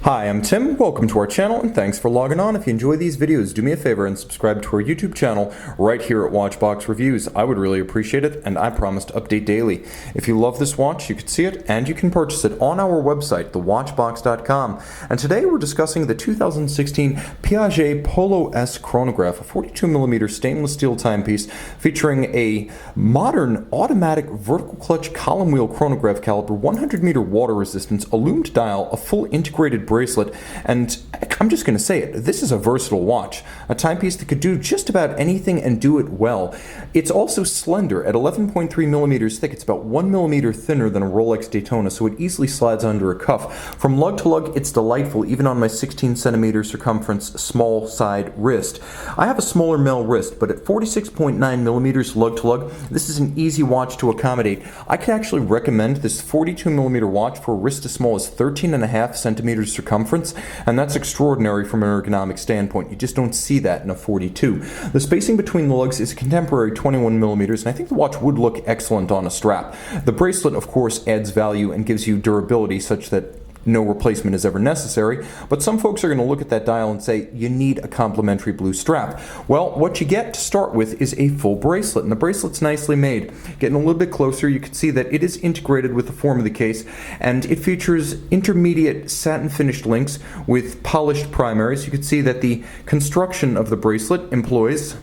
Hi, I'm Tim. Welcome to our channel and thanks for logging on. If you enjoy these videos, do me a favor and subscribe to our YouTube channel right here at Watchbox Reviews. I would really appreciate it, and I promise to update daily. If you love this watch, you can see it and you can purchase it on our website, thewatchbox.com. And today we're discussing the 2016 Piaget Polo S Chronograph, a 42mm stainless steel timepiece featuring a modern automatic vertical clutch column wheel chronograph caliber, 100-meter water resistance, a loomed dial, a full integrated bracelet, and I'm just going to say it, this is a versatile watch, a timepiece that could do just about anything and do it well. It's also slender at 11.3 millimeters thick. It's about 1 millimeter thinner than a Rolex Daytona, so it easily slides under a cuff. From lug to lug, it's delightful, even on my 16 centimeter circumference small side wrist. I have a smaller male wrist, but at 46.9 millimeters lug to lug, this is an easy watch to accommodate. I can actually recommend this 42 millimeter watch for a wrist as small as 13.5 centimeters circumference, and that's extraordinary from an ergonomic standpoint. You just don't see that in a 42. The spacing between the lugs is contemporary 21 millimeters, and I think the watch would look excellent on a strap. The bracelet, of course, adds value and gives you durability such that no replacement is ever necessary, but some folks are going to look at that dial and say, you need a complementary blue strap. Well, what you get to start with is a full bracelet, and the bracelet's nicely made. Getting a little bit closer, you can see that it is integrated with the form of the case, and it features intermediate satin finished links with polished primaries. You can see that the construction of the bracelet employs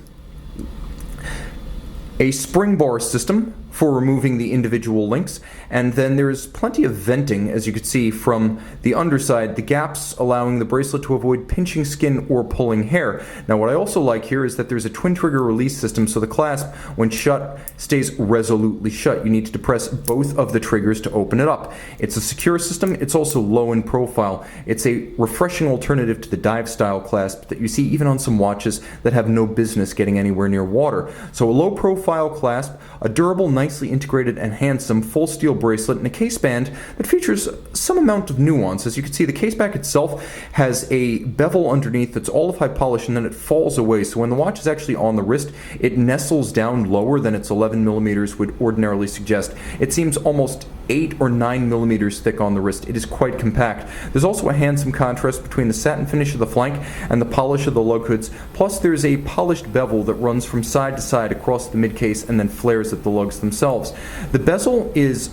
a spring bar system for removing the individual links, and then there's plenty of venting, as you can see from the underside, the gaps allowing the bracelet to avoid pinching skin or pulling hair. Now what I also like here is that there's a twin trigger release system, so the clasp, when shut, stays resolutely shut. You need to depress both of the triggers to open it up. It's a secure system. It's also low in profile. It's a refreshing alternative to the dive style clasp that you see even on some watches that have no business getting anywhere near water. So a low profile clasp, a durable, nicely integrated and handsome full steel bracelet, and a case band that features some amount of nuance. As you can see, the case back itself has a bevel underneath that's all of high polish, and then it falls away. So when the watch is actually on the wrist, it nestles down lower than its 11 millimeters would ordinarily suggest. It seems almost 8 or 9 millimeters thick on the wrist. It is quite compact. There's also a handsome contrast between the satin finish of the flank and the polish of the lug hoods. Plus there's a polished bevel that runs from side to side across the midcase and then flares at the lugs themselves. The bezel is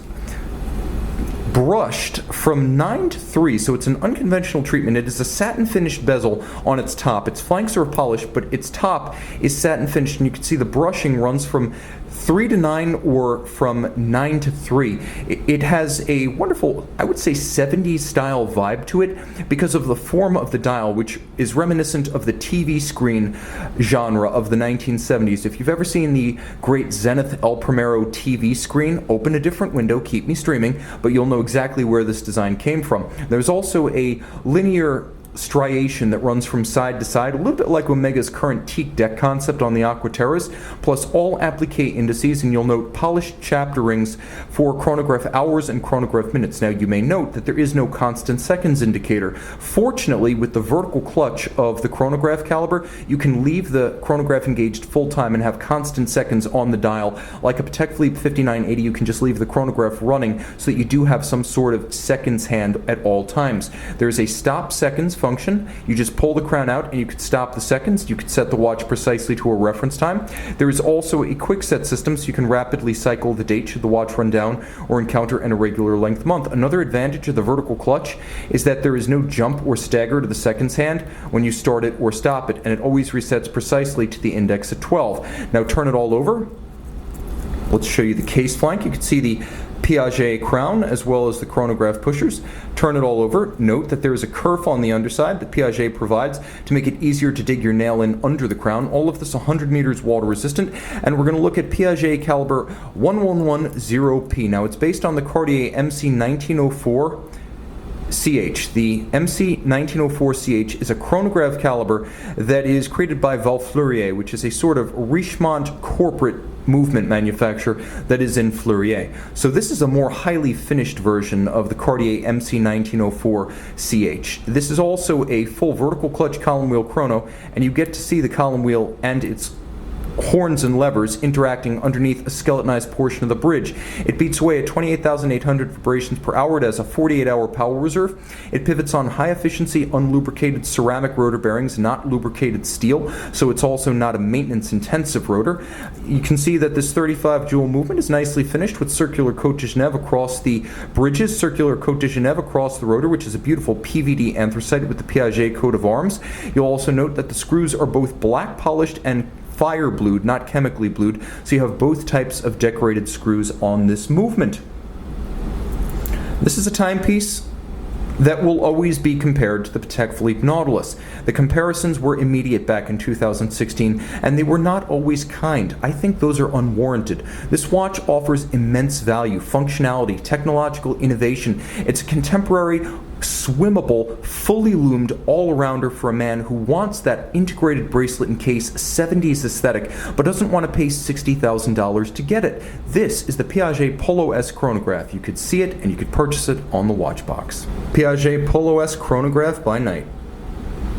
brushed from 9 to 3, so it's an unconventional treatment. It is a satin finished bezel on its top. Its flanks are polished, but its top is satin finished, and you can see the brushing runs from 3 to 9 or from 9 to 3. It has a wonderful, I would say, 70s style vibe to it because of the form of the dial, which is reminiscent of the TV screen genre of the 1970s. If you've ever seen the great Zenith El Primero TV screen, open a different window, keep me streaming, but you'll know exactly where this design came from. There's also a linear striation that runs from side to side, a little bit like Omega's current teak deck concept on the Aquaterras, plus all applique indices, and you'll note polished chapter rings for chronograph hours and chronograph minutes. Now you may note that there is no constant seconds indicator. Fortunately, with the vertical clutch of the chronograph caliber, you can leave the chronograph engaged full time and have constant seconds on the dial. Like a Patek Philippe 5980, you can just leave the chronograph running so that you do have some sort of seconds hand at all times. There's a stop seconds function. You just pull the crown out and you can stop the seconds. You can set the watch precisely to a reference time. There is also a quick set system, so you can rapidly cycle the date should the watch run down or encounter an irregular length month. Another advantage of the vertical clutch is that there is no jump or stagger to the seconds hand when you start it or stop it, and it always resets precisely to the index at 12. Now turn it all over. Let's show you the case flank. You can see the Piaget crown as well as the chronograph pushers. Turn it all over. Note that there is a kerf on the underside that Piaget provides to make it easier to dig your nail in under the crown. All of this 100 meters water resistant, and we're going to look at Piaget caliber 1110P. Now it's based on the Cartier MC 1904 CH. The MC 1904 CH is a chronograph caliber that is created by Valfleurier, which is a sort of Richemont corporate movement manufacturer that is in Fleurier. So this is a more highly finished version of the Cartier MC 1904 CH. This is also a full vertical clutch column wheel chrono, and you get to see the column wheel and its horns and levers interacting underneath a skeletonized portion of the bridge. It beats away at 28,800 vibrations per hour. It has a 48-hour power reserve. It pivots on high-efficiency, unlubricated ceramic rotor bearings, not lubricated steel, so it's also not a maintenance-intensive rotor. You can see that this 35 jewel movement is nicely finished with circular Côte de Genève across the bridges, circular Côte de Genève across the rotor, which is a beautiful PVD anthracite with the Piaget coat of arms. You'll also note that the screws are both black polished and fire blued, not chemically blued, so you have both types of decorated screws on this movement. This is a timepiece that will always be compared to the Patek Philippe Nautilus. The comparisons were immediate back in 2016, and they were not always kind. I think those are unwarranted. This watch offers immense value, functionality, technological innovation. It's a contemporary, swimmable, fully loomed all-arounder for a man who wants that integrated bracelet and case 70s aesthetic, but doesn't want to pay $60,000 to get it. This is the Piaget Polo S Chronograph. You could see it and you could purchase it on the watch box. Piaget Polo S Chronograph by night.